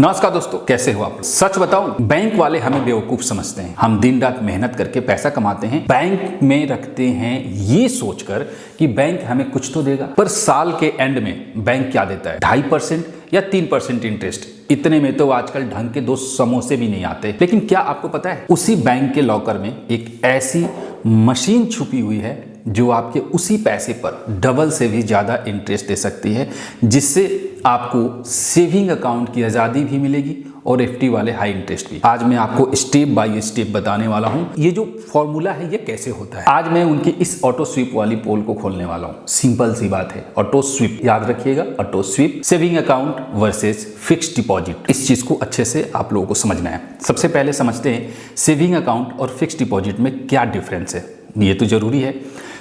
नमस्कार दोस्तों, कैसे हो आप? सच बताऊं, बैंक वाले हमें बेवकूफ समझते हैं। हम दिन रात मेहनत करके पैसा कमाते हैं, बैंक में रखते हैं ये सोचकर कि बैंक हमें कुछ तो देगा, पर साल के एंड में बैंक क्या देता है? 2.5% या 3% इंटरेस्ट। इतने में तो आजकल ढंग के 2 समोसे भी नहीं आते। लेकिन क्या आपको पता है, उसी बैंक के लॉकर में एक ऐसी मशीन छुपी हुई है जो आपके उसी पैसे पर डबल से भी ज़्यादा इंटरेस्ट दे सकती है, जिससे आपको सेविंग अकाउंट की आज़ादी भी मिलेगी और एफडी वाले हाई इंटरेस्ट भी। आज मैं आपको स्टेप बाय स्टेप बताने वाला हूं ये जो फॉर्मूला है ये कैसे होता है। आज मैं उनकी इस ऑटो स्वीप वाली पोल को खोलने वाला हूं। सिंपल सी बात है, ऑटो स्वीप, याद रखिएगा, auto SVEEP, saving account versus fixed deposit. इस चीज को अच्छे से आप लोगों को समझना है। सबसे पहले समझते हैं सेविंग अकाउंट और फिक्स्ड डिपॉजिट में क्या डिफरेंस है, ये तो जरूरी है।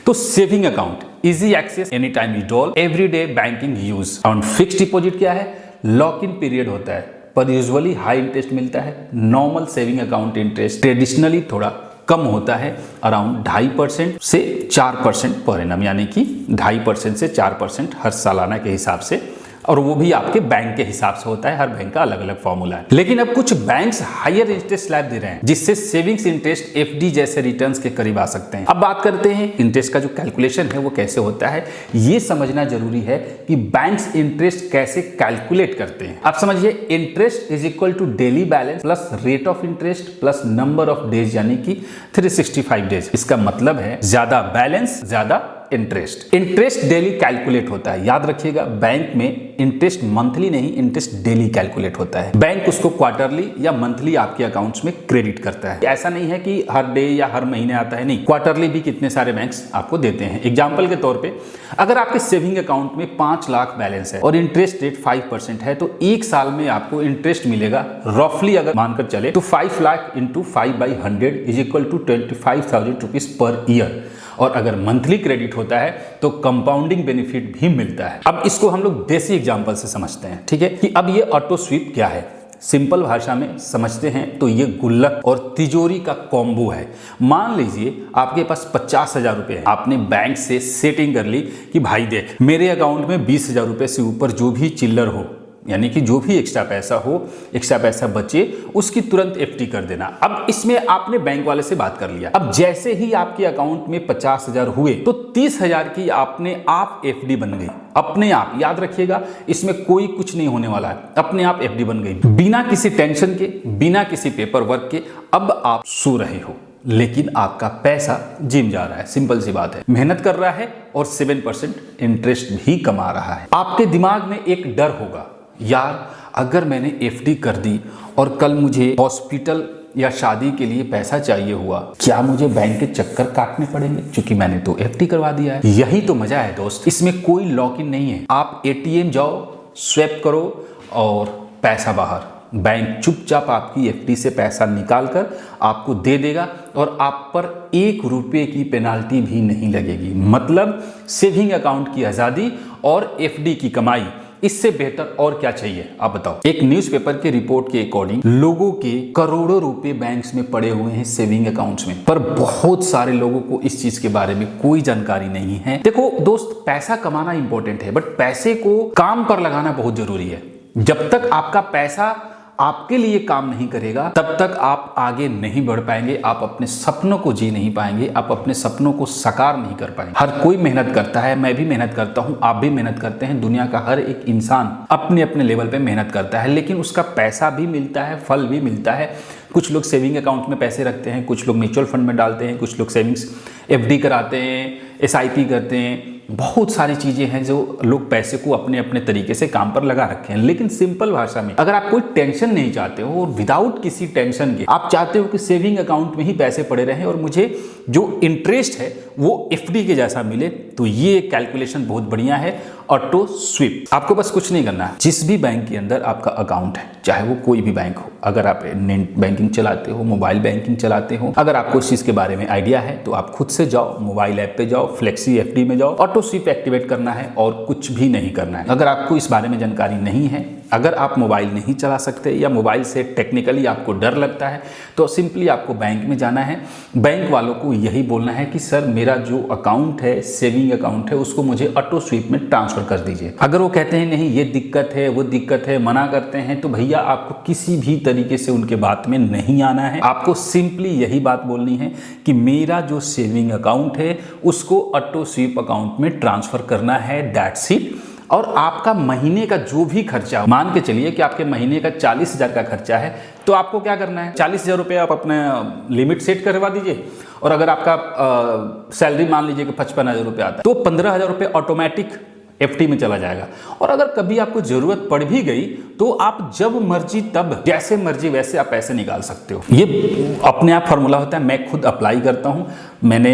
तो saving account, easy access, any time withdrawal, everyday banking use. और फिक्स्ड डिपॉजिट क्या है? लॉक इन पीरियड होता है, पर यूजुअली हाई इंटरेस्ट मिलता है। Normal saving account interest traditionally थोड़ा कम होता है, अराउंड 2.5% से 4% पर एनम, यानी कि 2.5% से 4% हर सालाना के हिसाब से, और वो भी आपके बैंक के हिसाब से होता है। हर बैंक का अलग अलग फॉर्मूला है। लेकिन अब कुछ बैंक्स हायर इंटरेस्ट स्लैब दे रहे हैं, जिससे सेविंग्स इंटरेस्ट एफडी जैसे रिटर्न्स के करीब आ सकते हैं। अब बात करते हैं इंटरेस्ट का जो कैलकुलेशन है वो कैसे होता है। ये समझना जरूरी है कि बैंक्स इंटरेस्ट कैसे कैलकुलेट करते हैं। आप समझिए, interest is equal to daily balance plus rate of interest plus number of days, यानी कि 365 डेज। इसका मतलब है ज्यादा बैलेंस ज्यादा इंटरेस्ट। इंटरेस्ट डेली कैलकुलेट होता है, याद रखिएगा। बैंक में इंटरेस्ट मंथली नहीं, इंटरेस्ट डेली कैलकुलेट होता है। बैंक उसको क्वार्टरली या मंथली आपके अकाउंट्स में क्रेडिट करता है। ऐसा नहीं है कि हर डे या हर महीने आता है, नहीं, क्वार्टरली भी कितने सारे बैंक्स आपको देते हैं। एग्जांपल के तौर पे, अगर आपके सेविंग अकाउंट में 5 लाख बैलेंस है और इंटरेस्ट रेट 5% है, तो 1 साल में आपको इंटरेस्ट मिलेगा रफली, अगर मानकर चले तो 5 lakh into 5/100 is equal to 25,000 rupees per year. और अगर मंथली क्रेडिट होता है तो कंपाउंडिंग बेनिफिट भी मिलता है। अब इसको हम लोग देसी एग्जांपल से समझते हैं, ठीक है, कि अब ये ऑटो स्वीप क्या है। सिंपल भाषा में समझते हैं तो ये गुल्लक और तिजोरी का कॉम्बो है। मान लीजिए आपके पास 50,000 रुपए है, आपने बैंक से सेटिंग कर ली कि भाई देख, मेरे अकाउंट में 20,000 रुपए से ऊपर जो भी चिल्लर हो, यानी कि जो भी एक्स्ट्रा पैसा हो, एक्स्ट्रा पैसा बचे, उसकी तुरंत एफडी कर देना। अब इसमें आपने बैंक वाले से बात कर लिया। अब जैसे ही आपके अकाउंट में 50,000 हुए तो 30,000 की आपने आप एफडी बन गई, अपने आप। याद रखिएगा, इसमें कोई कुछ नहीं होने वाला है, अपने आप एफडी बन गई, बिना किसी टेंशन के, बिना किसी पेपर वर्क के। अब आप सो रहे हो, लेकिन आपका पैसा जिम जा रहा है। सिंपल सी बात है, मेहनत कर रहा है और 7% इंटरेस्ट भी कमा रहा है। आपके दिमाग में एक डर होगा, यार अगर मैंने एफडी कर दी और कल मुझे हॉस्पिटल या शादी के लिए पैसा चाहिए हुआ, क्या मुझे बैंक के चक्कर काटने पड़ेंगे? क्योंकि मैंने तो एफडी करवा दिया है। यही तो मजा है दोस्त, इसमें कोई लॉक इन नहीं है। आप एटीएम जाओ, स्वैप करो और पैसा बाहर। बैंक चुपचाप आपकी एफडी से पैसा निकाल कर आपको दे देगा और आप पर 1 रुपये की पेनाल्टी भी नहीं लगेगी। मतलब सेविंग अकाउंट की आजादी और एफडी की कमाई, इससे बेहतर और क्या चाहिए आप बताओ। एक न्यूज़पेपर के रिपोर्ट के अकॉर्डिंग लोगों के करोड़ों रुपए बैंक्स में पड़े हुए हैं सेविंग अकाउंट्स में, पर बहुत सारे लोगों को इस चीज के बारे में कोई जानकारी नहीं है। देखो दोस्त, पैसा कमाना इंपॉर्टेंट है, बट पैसे को काम पर लगाना बहुत जरूरी है। जब तक आपका पैसा आपके लिए काम नहीं करेगा, तब तक आप आगे नहीं बढ़ पाएंगे, आप अपने सपनों को जी नहीं पाएंगे, आप अपने सपनों को साकार नहीं कर पाएंगे। हर कोई मेहनत करता है, मैं भी मेहनत करता हूं, आप भी मेहनत करते हैं। दुनिया का हर एक इंसान अपने अपने लेवल पे मेहनत करता है, लेकिन उसका पैसा भी मिलता है, फल भी मिलता है। कुछ लोग सेविंग अकाउंट में पैसे रखते हैं, कुछ लोग म्यूचुअल फंड में डालते हैं, कुछ लोग सेविंग्स एफडी कराते हैं, एसआईपी करते हैं। बहुत सारी चीजें हैं जो लोग पैसे को अपने अपने तरीके से काम पर लगा रखे हैं। लेकिन सिंपल भाषा में, अगर आप कोई टेंशन नहीं चाहते हो और विदाउट किसी टेंशन के आप चाहते हो कि सेविंग अकाउंट में ही पैसे पड़े रहें और मुझे जो इंटरेस्ट है वो एफडी के जैसा मिले, तो ये कैलकुलेशन बहुत बढ़िया है, ऑटो स्वीप। आपको बस कुछ नहीं करना है, जिस भी बैंक के अंदर आपका अकाउंट है, चाहे वो कोई भी बैंक हो, अगर आप नेट बैंकिंग चलाते हो, मोबाइल बैंकिंग चलाते हो, अगर आपको इस चीज के बारे में आइडिया है तो आप खुद से जाओ, मोबाइल ऐप पे जाओ, फ्लेक्सी एफडी में जाओ, ऑटो स्वीप एक्टिवेट करना है और कुछ भी नहीं करना है। अगर आपको इस बारे में जानकारी नहीं है अगर आप मोबाइल नहीं चला सकते या मोबाइल से टेक्निकली आपको डर लगता है तो सिंपली आपको बैंक में जाना है। बैंक वालों को यही बोलना है कि सर मेरा जो अकाउंट है, सेविंग अकाउंट है, उसको मुझे ऑटो स्वीप में ट्रांसफर कर दीजिए। अगर वो कहते हैं नहीं ये दिक्कत है, वो दिक्कत है, मना करते हैं, तो भैया आपको किसी भी तरीके से उनके बात में नहीं आना है। आपको सिंपली यही बात बोलनी है कि मेरा जो सेविंग अकाउंट है उसको ऑटो स्वीप अकाउंट में ट्रांसफर करना है, दैट्स इट। और आपका महीने का जो भी खर्चा, मान के चलिए कि आपके महीने का 40,000 का खर्चा है, तो आपको क्या करना है, 40,000 रुपये आप अपना लिमिट सेट करवा दीजिए। और अगर आपका सैलरी मान लीजिए कि 55,000 रुपये आता है, तो 15,000 रुपये ऑटोमेटिक एफडी में चला जाएगा। और अगर कभी आपको जरूरत पड़ भी गई तो आप जब मर्जी तब, जैसे मर्जी वैसे आप पैसे निकाल सकते हो। ये अपने आप फार्मूला होता है, मैं खुद अप्लाई करता हूं। मैंने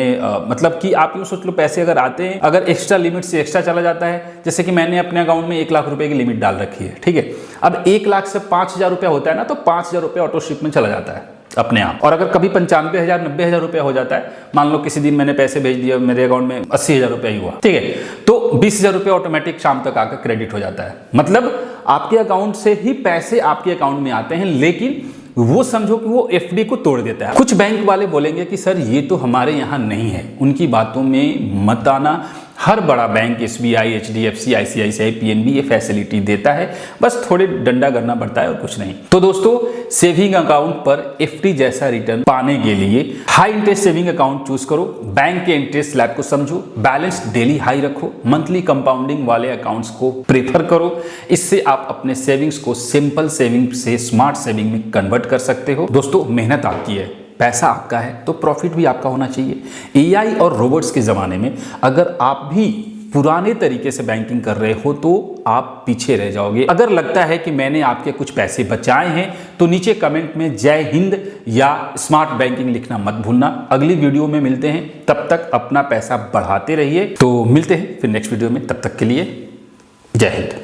मतलब कि आप यूँ सोच लो, पैसे अगर आते हैं, अगर एक्स्ट्रा लिमिट से एक्स्ट्रा चला जाता है, जैसे कि मैंने अपने अकाउंट में 1 लाख रुपए की लिमिट डाल रखी है, ठीक है। अब 1 लाख से 5,000 रुपया होता है ना, तो 5,000 रुपये ऑटो शिप में चला जाता है अपने आप। और अगर कभी 95,000 90,000 रुपया हो जाता है, मान लो किसी दिन मैंने पैसे भेज दिए, मेरे अकाउंट में 80,000 रुपया ही हुआ, ठीक है, तो 20,000 रुपये ऑटोमेटिक शाम तक आकर क्रेडिट हो जाता है। मतलब आपके अकाउंट से ही पैसे आपके अकाउंट में आते हैं, लेकिन वो समझो कि वो एफडी को तोड़ देता है। कुछ बैंक वाले बोलेंगे कि सर ये तो हमारे यहाँ नहीं है, उनकी बातों में मत आना। हर बड़ा bank, SBI, HDFC, ICICI, PNB ये फैसिलिटी देता है, बस थोड़े डंडा करना पड़ता है और कुछ नहीं। तो दोस्तों, सेविंग अकाउंट पर एफडी जैसा रिटर्न पाने के लिए high interest saving account choose करो। बैंक के इंटरेस्ट स्लैब को समझो, बैलेंस डेली हाई रखो, मंथली कंपाउंडिंग वाले अकाउंट्स को प्रेफर करो। इससे आप अपने सेविंग्स को सिंपल सेविंग से स्मार्ट सेविंग में कन्वर्ट कर सकते हो। दोस्तों, मेहनत आपकी है, पैसा आपका है, तो प्रॉफिट भी आपका होना चाहिए। एआई और रोबोट्स के ज़माने में अगर आप भी पुराने तरीके से बैंकिंग कर रहे हो तो आप पीछे रह जाओगे। अगर लगता है कि मैंने आपके कुछ पैसे बचाए हैं तो नीचे कमेंट में जय हिंद या स्मार्ट बैंकिंग लिखना मत भूलना। अगली वीडियो में मिलते हैं, तब तक अपना पैसा बढ़ाते रहिए। तो मिलते हैं फिर नेक्स्ट वीडियो में, तब तक के लिए जय हिंद।